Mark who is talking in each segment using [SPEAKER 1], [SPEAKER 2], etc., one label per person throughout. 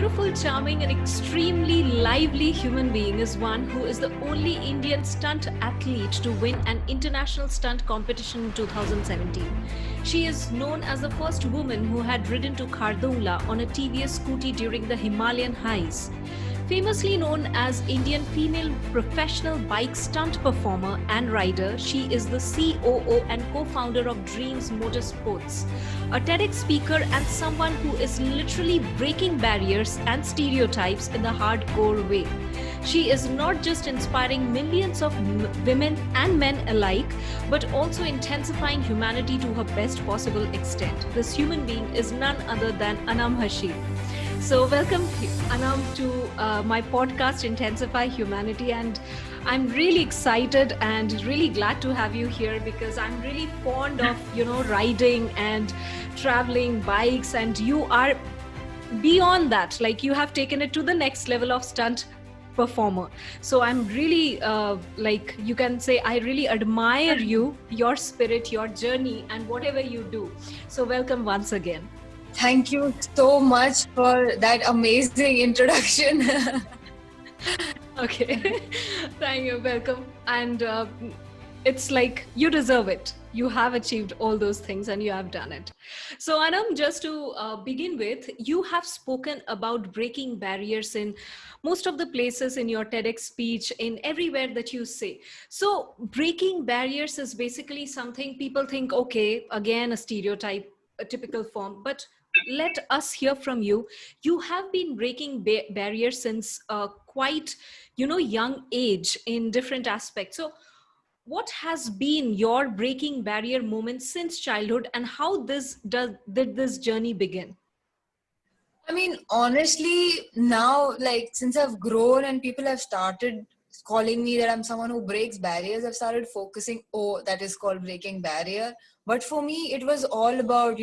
[SPEAKER 1] beautiful, charming, and extremely lively human being is one who is the only Indian stunt athlete to win an international stunt competition in 2017. She is known as the first woman who had ridden to Khardungla on a TVS scooty during the Himalayan highs. Famously known as Indian female professional bike stunt performer and rider, she is the COO and co-founder of Dreams Motorsports, a TEDx speaker and someone who is literally breaking barriers and stereotypes in the hardcore way. She is not just inspiring millions of women and men alike, but also intensifying humanity to her best possible extent. This human being is none other than Anam Hashim. So welcome, Anam, to my podcast, Intensify Humanity. And I'm really excited and really glad to have you here because I'm really fond of, riding and traveling bikes. And you are beyond that, like you have taken it to the next level of stunt performer. So I'm really, you can say, I really admire you, your spirit, your journey, and whatever you do. So welcome once again.
[SPEAKER 2] Thank you so much for that amazing introduction.
[SPEAKER 1] Okay, thank you, welcome. And it's like you deserve it. You have achieved all those things and you have done it. So Anam, just to begin with, you have spoken about breaking barriers in most of the places in your TEDx speech, in everywhere that you say. So breaking barriers is basically something people think, okay, again, a stereotype, a typical form, but let us hear from you. You have been breaking barriers since quite, young age in different aspects. So what has been your breaking barrier moment since childhood, and how did this journey begin?
[SPEAKER 2] I mean, honestly, now, since I've grown and people have started calling me that I'm someone who breaks barriers, I've started focusing, oh, that is called breaking barrier. But for me, it was all about,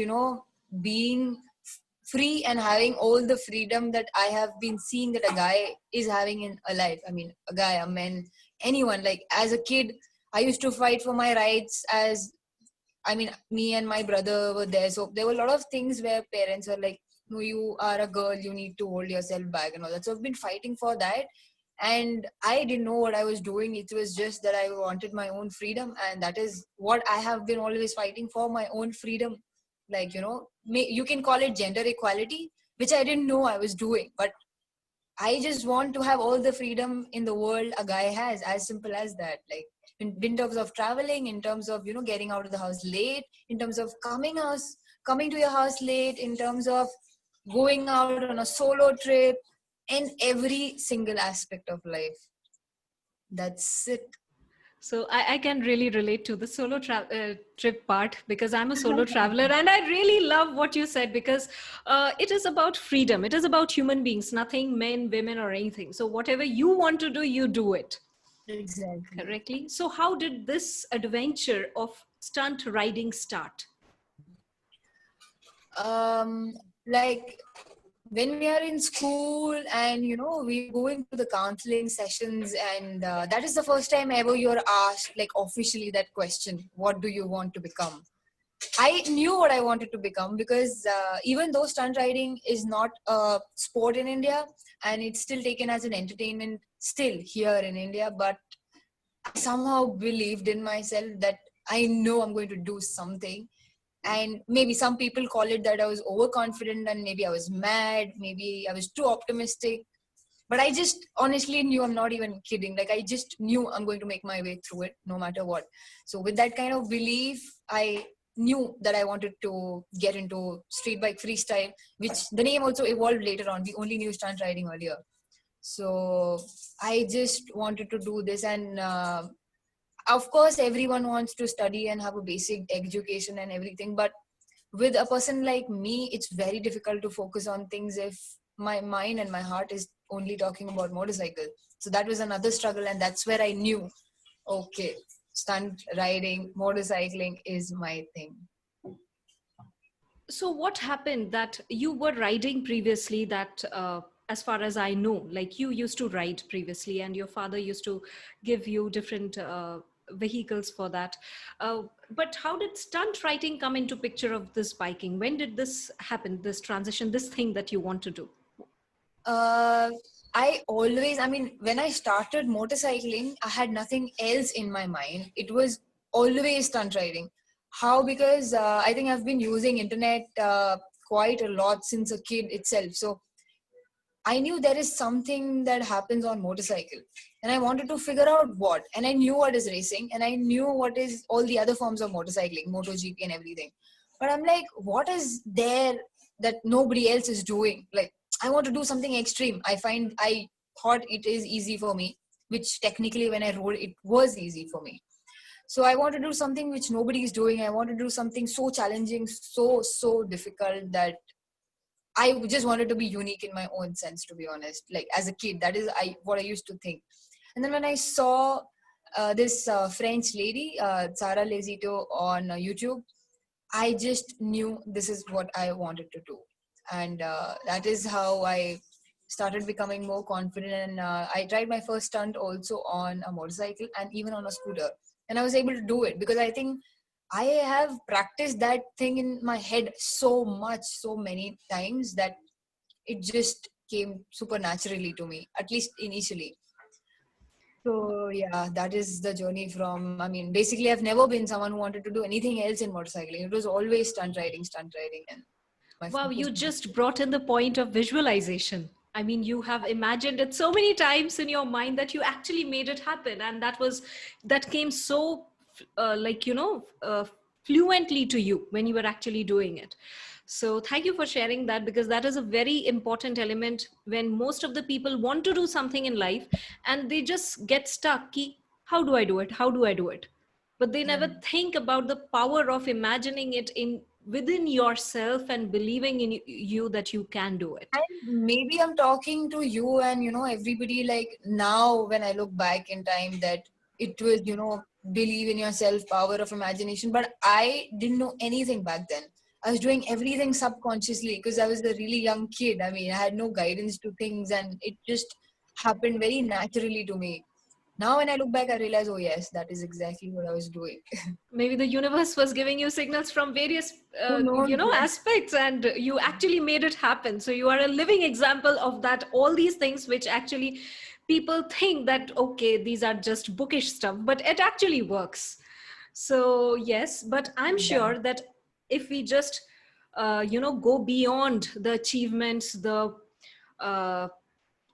[SPEAKER 2] being free and having all the freedom that I have been seeing that a guy is having in a life. I mean, a guy, a man, anyone. Like as a kid, I used to fight for my rights me and my brother were there. So there were a lot of things where parents were like, no, you are a girl, you need to hold yourself back and all that. So I've been fighting for that. And I didn't know what I was doing. It was just that I wanted my own freedom. And that is what I have been always fighting for, my own freedom. You can call it gender equality, which I didn't know I was doing. But I just want to have all the freedom in the world a guy has, as simple as that. Like in terms of traveling, in terms of, getting out of the house late, in terms of coming to your house late, in terms of going out on a solo trip, in every single aspect of life. That's it.
[SPEAKER 1] So I can really relate to the solo trip part because I'm a solo traveler, and I really love what you said because it is about freedom. It is about human beings, nothing men, women, or anything. So whatever you want to do, you do it.
[SPEAKER 2] Exactly.
[SPEAKER 1] Correctly. So how did this adventure of stunt riding start?
[SPEAKER 2] Like when we are in school and we're going to the counseling sessions, and that is the first time ever you're asked like officially that question, what do you want to become? I knew what I wanted to become because even though stunt riding is not a sport in India and it's still taken as an entertainment still here in India, but I somehow believed in myself that I know I'm going to do something. And maybe some people call it that I was overconfident and maybe I was mad, maybe I was too optimistic. But I just honestly knew, I'm not even kidding. Like I just knew I'm going to make my way through it no matter what. So with that kind of belief, I knew that I wanted to get into street bike freestyle, which the name also evolved later on. We only knew stunt riding earlier. So I just wanted to do this, and of course everyone wants to study and have a basic education and everything, but with a person like me, it's very difficult to focus on things if my mind and my heart is only talking about motorcycle. So that was another struggle, and that's where I knew, okay, stunt riding, motorcycling is my thing.
[SPEAKER 1] So what happened that you were riding previously that as far as I know, like you used to ride previously and your father used to give you different vehicles for that. But how did stunt riding come into picture of this biking? When did this happen, this transition, this thing that you want to do?
[SPEAKER 2] Uh, I mean, when I started motorcycling, I had nothing else in my mind. It was always stunt riding. How? Because I think I've been using internet quite a lot since a kid itself. So I knew there is something that happens on motorcycle, and I wanted to figure out what. And I knew what is racing, and I knew what is all the other forms of motorcycling, MotoGP and everything. But I'm like, what is there that nobody else is doing? Like, I want to do something extreme. I thought it is easy for me, which technically when I rode it was easy for me. So I want to do something which nobody is doing. I want to do something so challenging, so difficult that I just wanted to be unique in my own sense, to be honest. Like as a kid, that is what I used to think. And then when I saw this French lady, Sara Lezito, on YouTube, I just knew this is what I wanted to do, and that is how I started becoming more confident. And I tried my first stunt also on a motorcycle and even on a scooter, and I was able to do it because I think I have practiced that thing in my head so much, so many times that it just came super naturally to me, at least initially. So yeah, that is the journey from. I mean, basically, I've never been someone who wanted to do anything else in motorcycling. It was always stunt riding, and my
[SPEAKER 1] Wow,
[SPEAKER 2] focus
[SPEAKER 1] you
[SPEAKER 2] was.
[SPEAKER 1] just brought in the point of visualization. I mean, you have imagined it so many times in your mind that you actually made it happen. And that came so, fluently to you when you were actually doing it. So thank you for sharing that, because that is a very important element when most of the people want to do something in life and they just get stuck. Ki, how do I do it? How do I do it? But they never
[SPEAKER 2] Hmm.
[SPEAKER 1] think about the power of imagining it in within yourself and believing in you that you can do it.
[SPEAKER 2] And maybe I'm talking to you and everybody, like now when I look back in time, that it was believe in yourself, power of imagination. But I didn't know anything back then. I was doing everything subconsciously because I was a really young kid. I mean, I had no guidance to things, and it just happened very naturally to me. Now when I look back, I realize, oh yes, that is exactly what I was doing.
[SPEAKER 1] Maybe the universe was giving you signals from various
[SPEAKER 2] Who knows?
[SPEAKER 1] aspects, and you actually made it happen. So you are a living example of that, all these things which actually people think that okay, these are just bookish stuff, but it actually works. So yes, but I'm
[SPEAKER 2] Yeah.
[SPEAKER 1] sure that if we just go beyond the achievements, the uh,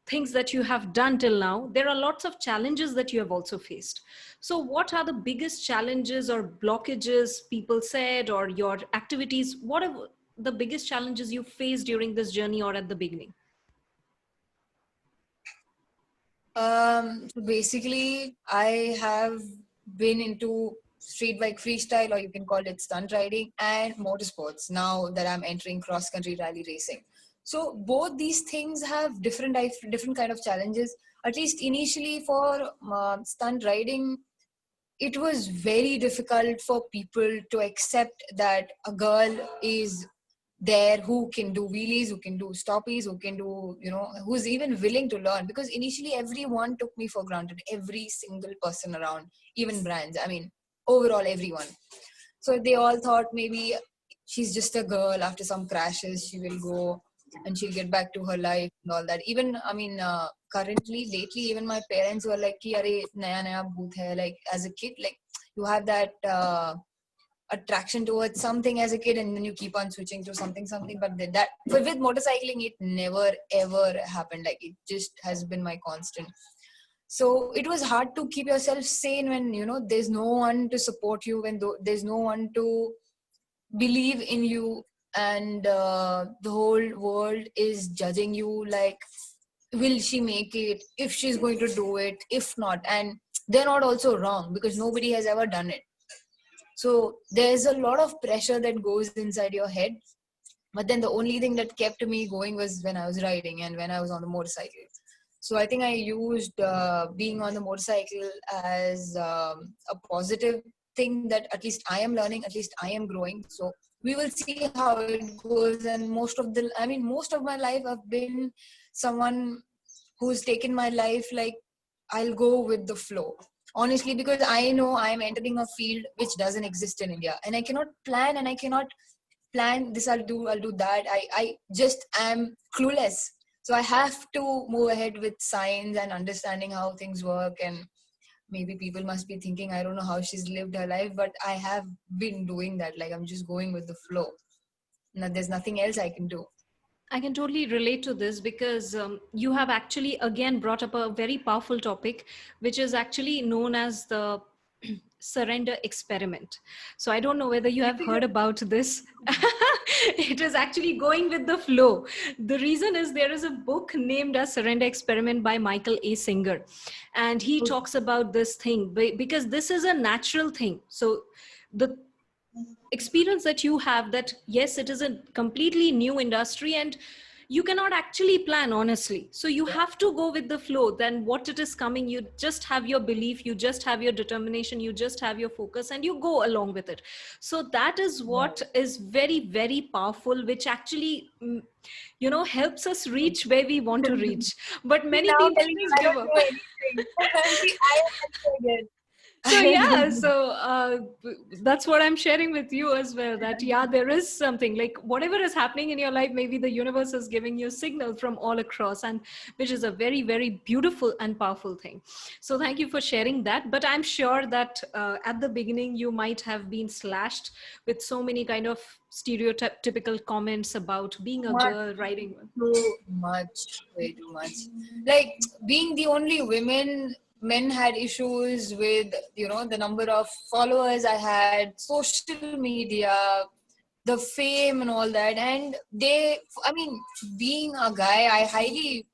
[SPEAKER 1] things that you have done till now, there are lots of challenges that you have also faced. So what are the biggest challenges or blockages people said, or your activities, what are the biggest challenges you faced during this journey or at the beginning?
[SPEAKER 2] So basically, I have been into street bike freestyle, or you can call it stunt riding, and motorsports now that I'm entering cross country rally racing. So both these things have different kind of challenges. At least initially for stunt riding, it was very difficult for people to accept that a girl is there who can do wheelies, who can do stoppies, who can do, who's even willing to learn. Because initially everyone took me for granted, every single person around, even brands. I mean, overall everyone. So they all thought maybe she's just a girl. After some crashes, she will go and she'll get back to her life and all that. Even, I mean, currently, lately, even my parents were like, "Ki, Are, naya bhoot hai." Like, as a kid, like, you have that attraction towards something as a kid, and then you keep on switching to something. But that, with motorcycling, it never ever happened. Like, it just has been my constant. So it was hard to keep yourself sane when there's no one to support you, when there's no one to believe in you, and the whole world is judging you, like, will she make it, if she's going to do it, if not. And they're not also wrong, because nobody has ever done it. So there's a lot of pressure that goes inside your head. But then the only thing that kept me going was when I was riding and when I was on the motorcycle. So I think I used being on the motorcycle as a positive thing, that at least I am learning, at least I am growing. So we will see how it goes. And most of my life I've been someone who's taken my life like, I'll go with the flow. Honestly, because I know I'm entering a field which doesn't exist in India, and I cannot plan, and I cannot plan this, I'll do that. I just am clueless. So I have to move ahead with science and understanding how things work. And maybe people must be thinking, I don't know how she's lived her life, but I have been doing that. Like, I'm just going with the flow. No, there's nothing else I can do.
[SPEAKER 1] I can totally relate to this because you have actually again brought up a very powerful topic, which is actually known as the surrender experiment. So I don't know whether you have heard about this. It is actually going with the flow. The reason is there is a book named as Surrender Experiment by Michael A. Singer, and he talks about this thing because this is a natural thing. So the experience that you have, that yes, it is a completely new industry and you cannot actually plan honestly, so you have to go with the flow. Then what it is coming, you just have your belief, you just have your determination, you just have your focus, and you go along with it. So that is what is very, very powerful, which actually helps us reach where we want to reach. But many
[SPEAKER 2] Now
[SPEAKER 1] people
[SPEAKER 2] telling you
[SPEAKER 1] just
[SPEAKER 2] I
[SPEAKER 1] give
[SPEAKER 2] don't
[SPEAKER 1] up.
[SPEAKER 2] know anything. See, I am again.
[SPEAKER 1] So yeah, so that's what I'm sharing with you as well, that yeah, there is something like whatever is happening in your life, maybe the universe is giving you signal from all across, and which is a very, very beautiful and powerful thing. So thank you for sharing that. But I'm sure that at the beginning you might have been slashed with so many kind of stereotypical comments about being a
[SPEAKER 2] Much,
[SPEAKER 1] girl writing.
[SPEAKER 2] too much, way too much. Like, being the only women, men had issues with, the number of followers I had, social media, the fame and all that. And I mean, being a guy,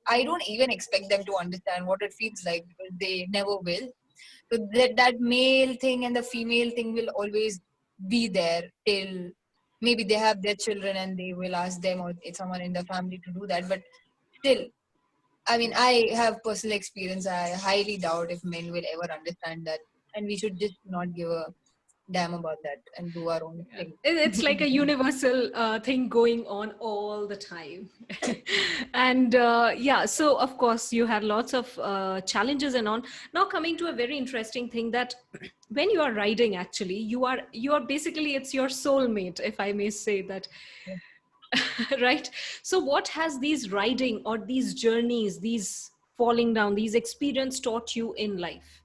[SPEAKER 2] I don't even expect them to understand what it feels like, because they never will. So that male thing and the female thing will always be there till maybe they have their children and they will ask them or it's someone in the family to do that. But still, I mean, I have personal experience. I highly doubt if men will ever understand that, and we should just not give a damn about that and do our own thing.
[SPEAKER 1] It's like a universal thing going on all the time. And yeah, so of course you had lots of challenges and on. Now coming to a very interesting thing, that when you are writing, actually you are basically, it's your soulmate, if I may say that. Right? So what has these writing or these journeys, these falling down, these experience taught you in life?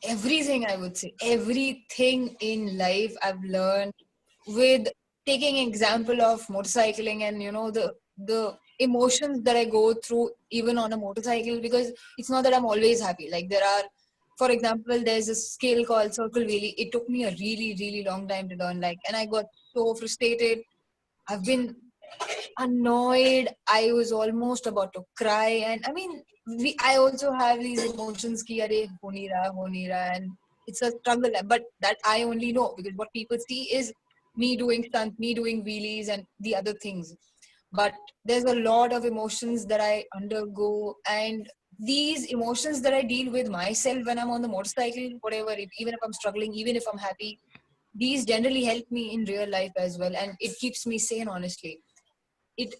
[SPEAKER 2] Everything, I would say, everything in life I've learned with taking example of motorcycling, and the emotions that I go through even on a motorcycle, because it's not that I'm always happy. Like, there are, for example, there's a skill called circle wheelie. It took me a really, really long time to learn, like, and I got so frustrated. I've been annoyed. I was almost about to cry. And I mean, I also have these emotions ki are ho nahi raha, and it's a struggle. But that I only know because what people see is me doing stunts, me doing wheelies and the other things. But there's a lot of emotions that I undergo, and these emotions that I deal with myself when I'm on the motorcycle, whatever, even if I'm struggling, even if I'm happy, these generally help me in real life as well, and it keeps me sane, honestly. It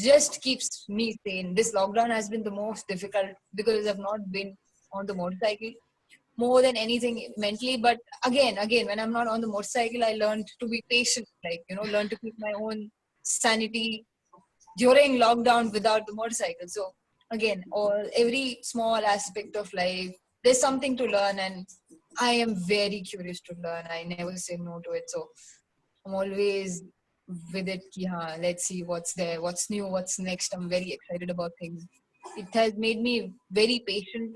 [SPEAKER 2] just keeps me sane. This lockdown has been the most difficult because I've not been on the motorcycle more than anything mentally. But again, when I'm not on the motorcycle, I learned to be patient, like, learn to keep my own sanity during lockdown without the motorcycle. So again, every small aspect of life, there's something to learn, and I am very curious to learn. I never say no to it. So I'm always with it. Ki, haan, let's see what's there, what's new, what's next. I'm very excited about things. It has made me very patient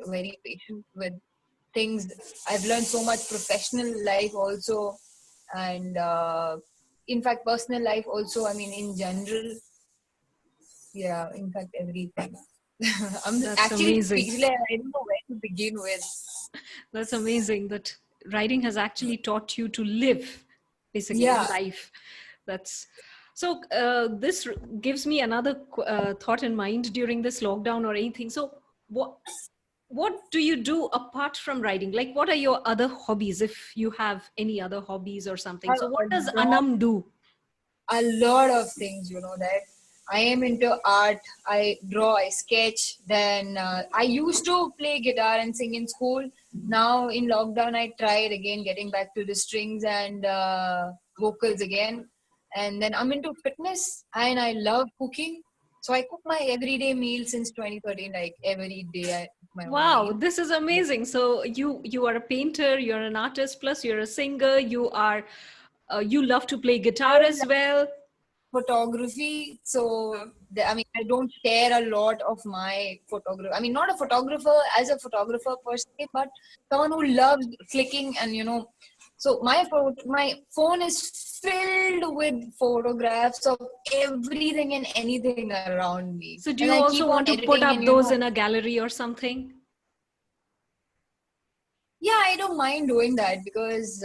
[SPEAKER 2] with things. I've learned so much professional life also, and in fact, personal life also. I mean, in general, yeah, in fact, everything. I'm
[SPEAKER 1] That's
[SPEAKER 2] actually
[SPEAKER 1] amazing.
[SPEAKER 2] speechless. I don't know where to begin with.
[SPEAKER 1] That's amazing that writing has actually taught you to live, basically,
[SPEAKER 2] Yeah.
[SPEAKER 1] life. That's so. This gives me another thought in mind during this lockdown or anything. So, what do you do apart from writing? Like, what are your other hobbies, if you have any other hobbies or something?
[SPEAKER 2] Have
[SPEAKER 1] So, what does
[SPEAKER 2] a lot
[SPEAKER 1] Anam do?
[SPEAKER 2] a lot of things, that I am into art. I draw, I sketch. Then I used to play guitar and sing in school. Now in lockdown, I tried again getting back to the strings and vocals again. And then I'm into fitness and I love cooking. So I cook my everyday meal since 2013. Like every day I cook my own
[SPEAKER 1] Wow,
[SPEAKER 2] meal.
[SPEAKER 1] this is amazing. So you are a painter, you're an artist, plus you're a singer. You love to play guitar
[SPEAKER 2] I
[SPEAKER 1] as well.
[SPEAKER 2] photography. So, I mean, I don't share a lot of my photography. I mean, not a photographer as a photographer per se, but someone who loves clicking and, so my phone is filled with photographs of everything and anything around me.
[SPEAKER 1] So do
[SPEAKER 2] And
[SPEAKER 1] you
[SPEAKER 2] I
[SPEAKER 1] also
[SPEAKER 2] keep on
[SPEAKER 1] want to put
[SPEAKER 2] editing
[SPEAKER 1] up
[SPEAKER 2] and,
[SPEAKER 1] those in a gallery or something?
[SPEAKER 2] yeah, I don't mind doing that because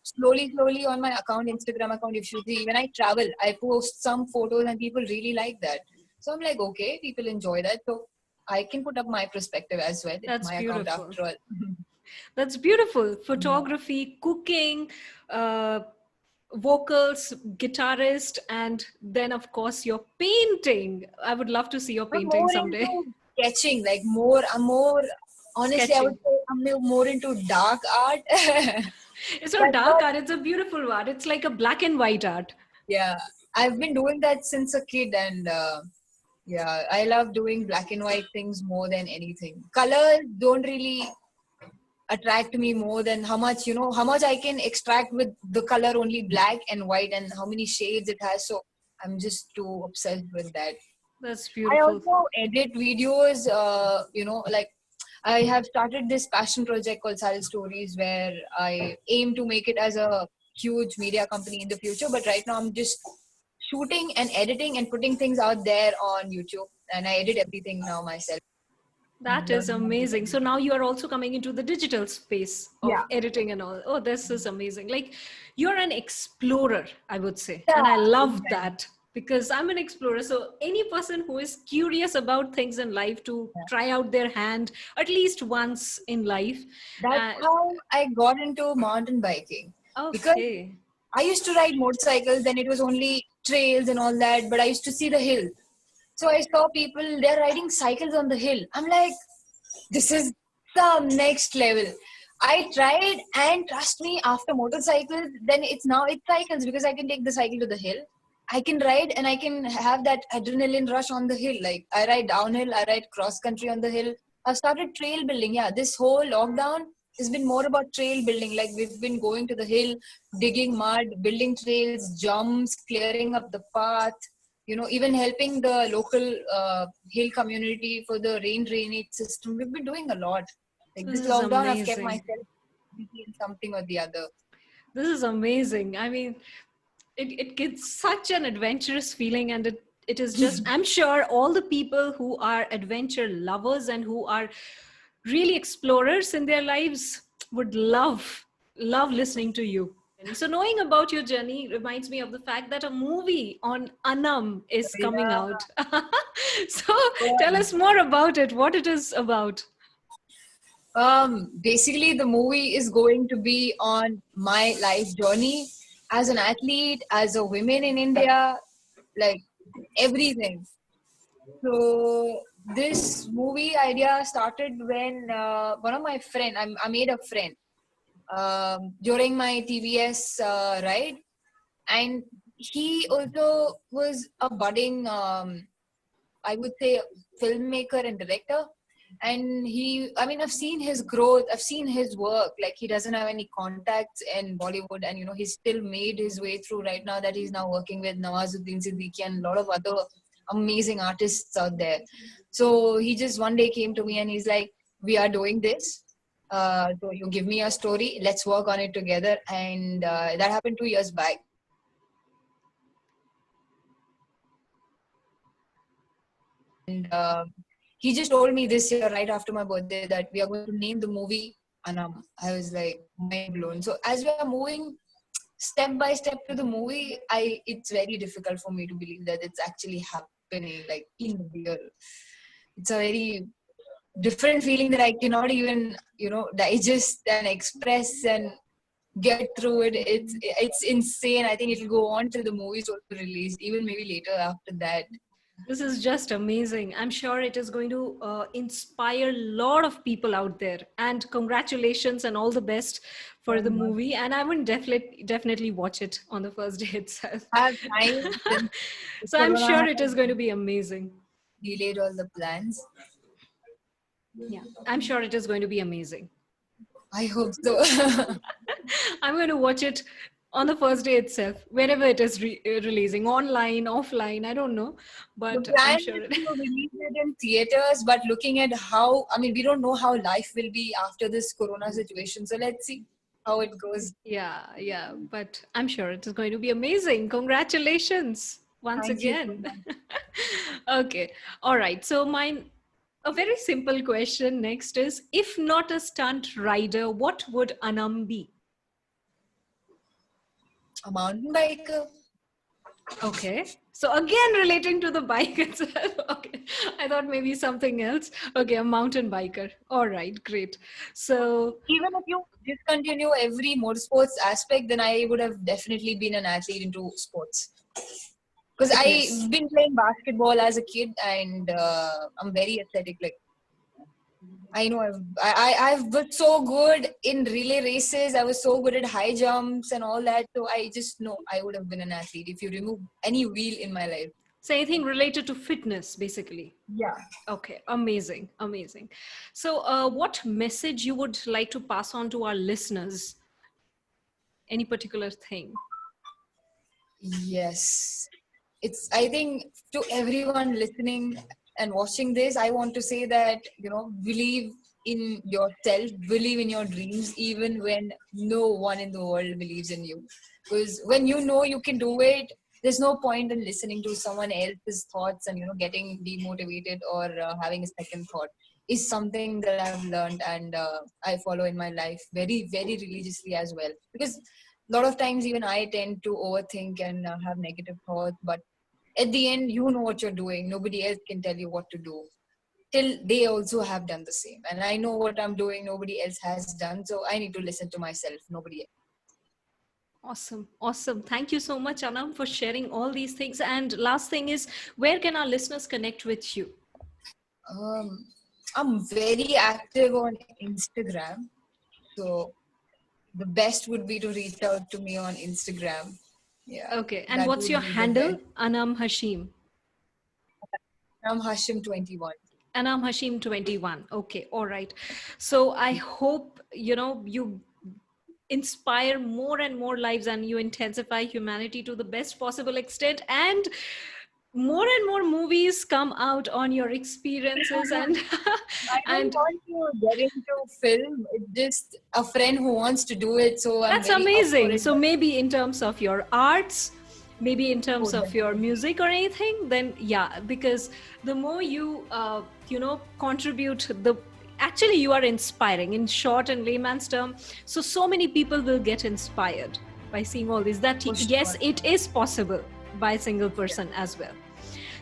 [SPEAKER 2] slowly on my account, Instagram account, if you see, when I travel, I post some photos and people really like that. So I'm like, okay, people enjoy that. So I can put up my perspective as well. It's
[SPEAKER 1] That's
[SPEAKER 2] my account
[SPEAKER 1] beautiful.
[SPEAKER 2] after all.
[SPEAKER 1] That's beautiful.
[SPEAKER 2] Yeah.
[SPEAKER 1] Photography, cooking, uh, vocals, guitarist, and then of course your painting. I would love to see your
[SPEAKER 2] I'm
[SPEAKER 1] painting
[SPEAKER 2] more
[SPEAKER 1] someday.
[SPEAKER 2] into sketching, I'm more, honestly, I would
[SPEAKER 1] Sketching.
[SPEAKER 2] say more into dark art.
[SPEAKER 1] It's not dark
[SPEAKER 2] but
[SPEAKER 1] art, it's a beautiful art. It's like a black and white art.
[SPEAKER 2] yeah, I've been doing that since a kid and yeah, I love doing black and white things more than anything. Colors don't really attract me more than how much I can extract with the color only black and white and how many shades it has. So I'm just too obsessed with that.
[SPEAKER 1] That's
[SPEAKER 2] I
[SPEAKER 1] beautiful.
[SPEAKER 2] also edit videos, like I have started this passion project called Sal Stories where I aim to make it as a huge media company in the future. But right now I'm just shooting and editing and putting things out there on YouTube. And I edit everything now myself.
[SPEAKER 1] That is amazing. So now you are also coming into the digital space of
[SPEAKER 2] Yeah.
[SPEAKER 1] editing and all. Oh, this is amazing. Like you're an explorer, I would say.
[SPEAKER 2] Yeah,
[SPEAKER 1] And I love
[SPEAKER 2] exactly.
[SPEAKER 1] that because I'm an explorer. So any person who is curious about things in life to try out their hand at least once in life.
[SPEAKER 2] That's
[SPEAKER 1] Uh,
[SPEAKER 2] how I got into mountain biking because
[SPEAKER 1] okay.
[SPEAKER 2] I used to ride motorcycles and it was only trails and all that, but I used to see the hill. So I saw people, they're riding cycles on the hill. I'm like, this is the next level. I tried and trust me, after motorcycles, then it's cycles because I can take the cycle to the hill. I can ride and I can have that adrenaline rush on the hill. Like I ride downhill, I ride cross country on the hill. I've started trail building. Yeah, this whole lockdown has been more about trail building. Like we've been going to the hill, digging mud, building trails, jumps, clearing up the path. Even helping the local hill community for the rain drainage system. We've been doing a lot. Like
[SPEAKER 1] This
[SPEAKER 2] this
[SPEAKER 1] is
[SPEAKER 2] lockdown, I've kept
[SPEAKER 1] amazing.
[SPEAKER 2] myself busy in something or the other.
[SPEAKER 1] This is amazing. I mean, it gives such an adventurous feeling and it is just, I'm sure all the people who are adventure lovers and who are really explorers in their lives would love listening to you. So knowing about your journey reminds me of the fact that a movie on Anam is coming
[SPEAKER 2] Yeah.
[SPEAKER 1] out. So tell us more about it, what it is about.
[SPEAKER 2] Basically, the movie is going to be on my life journey as an athlete, as a woman in India, like everything. So this movie idea started when one of my friend, I made a friend during my TVS ride, and he also was a budding, I would say, filmmaker and director. And I've seen his growth, I've seen his work. Like he doesn't have any contacts in Bollywood, and he's still made his way through right now that he's now working with Nawazuddin Siddiqui and a lot of other amazing artists out there. So he just one day came to me and he's like, "We are doing this. So you give me a story, let's work on it together." And that happened 2 years back. And he just told me this year, right after my birthday, that we are going to name the movie Anam. I was like mind blown. So as we are moving step by step to the movie, it's very difficult for me to believe that it's actually happening, like in real. It's a very different feeling that I cannot even, digest and express and get through it. It's insane. I think it'll go on till the movie's also released, even maybe later after that.
[SPEAKER 1] This is just amazing. I'm sure it is going to inspire a lot of people out there. And congratulations and all the best for
[SPEAKER 2] So
[SPEAKER 1] the
[SPEAKER 2] much.
[SPEAKER 1] movie. And I would definitely watch it on the first day itself.
[SPEAKER 2] I have time since the
[SPEAKER 1] So I'm
[SPEAKER 2] Corona
[SPEAKER 1] sure it
[SPEAKER 2] has
[SPEAKER 1] is going to be amazing.
[SPEAKER 2] delayed all the plans.
[SPEAKER 1] Yeah, I'm sure it is going to be amazing.
[SPEAKER 2] I hope so.
[SPEAKER 1] I'm going to watch it on the first day itself, wherever it is releasing, online, offline, I don't know,
[SPEAKER 2] The
[SPEAKER 1] but I'm
[SPEAKER 2] plan
[SPEAKER 1] sure
[SPEAKER 2] is
[SPEAKER 1] it.
[SPEAKER 2] to release it in theaters, but looking at how, I mean, we don't know how life will be after this Corona situation. So let's see how it goes.
[SPEAKER 1] Yeah, but I'm sure it is going to be amazing. Congratulations once
[SPEAKER 2] Thank you so
[SPEAKER 1] again.
[SPEAKER 2] much.
[SPEAKER 1] Okay, all right. So mine, a very simple question next is, if not a stunt rider, what would Anam be?
[SPEAKER 2] A mountain biker.
[SPEAKER 1] Okay. So again, relating to the bike itself. Okay. I thought maybe something else. Okay, a mountain biker. All right, great. So,
[SPEAKER 2] Even if you discontinue every motorsports aspect, then I would have definitely been an athlete into sports. Because
[SPEAKER 1] yes.
[SPEAKER 2] I've been playing basketball as a kid, and I'm very athletic. Like I know I was so good in relay races. I was so good at high jumps and all that. So I just know I would have been an athlete if you remove any wheel in my life.
[SPEAKER 1] So anything related to fitness, basically.
[SPEAKER 2] Yeah.
[SPEAKER 1] Okay, amazing, amazing. So, what message you would like to pass on to our listeners? Any particular thing?
[SPEAKER 2] Yes. It's, I think, to everyone listening and watching this, I want to say that, believe in yourself, believe in your dreams, even when no one in the world believes in you. Because when you know you can do it, there's no point in listening to someone else's thoughts and, getting demotivated or having a second thought. Is something that I've learned and I follow in my life very, very religiously as well. Because a lot of times even I tend to overthink and have negative thoughts, but at the end you know what you're doing. Nobody else can tell you what to do till they also have done the same, and I know what I'm doing nobody else has done, so I need to listen to myself, nobody else.
[SPEAKER 1] Awesome, awesome. Thank you so much, Anam, for sharing all these things. And last thing is, where can our listeners connect with you?
[SPEAKER 2] um, I'm very active on Instagram, so the best would be to reach out to me on Instagram. Yeah,
[SPEAKER 1] Okay, and
[SPEAKER 2] that
[SPEAKER 1] what's your
[SPEAKER 2] would be the best.
[SPEAKER 1] handle? Anam Hashim.
[SPEAKER 2] I'm Hashim21.
[SPEAKER 1] Anam Hashim 21. Okay, all right. So I hope, you inspire more and more lives and you intensify humanity to the best possible extent, and more movies come out on your experiences and
[SPEAKER 2] I don't
[SPEAKER 1] and
[SPEAKER 2] want to get into film. It's just a friend who wants to do it, so I'm
[SPEAKER 1] that's
[SPEAKER 2] very up for
[SPEAKER 1] amazing.
[SPEAKER 2] it.
[SPEAKER 1] So maybe in terms of your arts, maybe in
[SPEAKER 2] Oh,
[SPEAKER 1] terms of your
[SPEAKER 2] definitely.
[SPEAKER 1] music or anything, then yeah, because the more you contribute, the actually you are inspiring in short and layman's term. So many people will get inspired by seeing all this, that
[SPEAKER 2] For
[SPEAKER 1] yes,
[SPEAKER 2] sure.
[SPEAKER 1] it is possible by a single
[SPEAKER 2] Yeah.
[SPEAKER 1] person as well.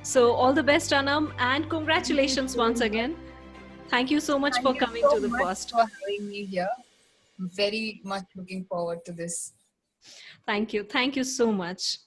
[SPEAKER 1] So all the best, Anam, and
[SPEAKER 2] Thank you
[SPEAKER 1] congratulations
[SPEAKER 2] so
[SPEAKER 1] once
[SPEAKER 2] much.
[SPEAKER 1] again. Thank you so much for
[SPEAKER 2] Thank you
[SPEAKER 1] coming
[SPEAKER 2] so
[SPEAKER 1] to the
[SPEAKER 2] much
[SPEAKER 1] post.
[SPEAKER 2] for having me here. I'm very much looking forward to this.
[SPEAKER 1] Thank you so much.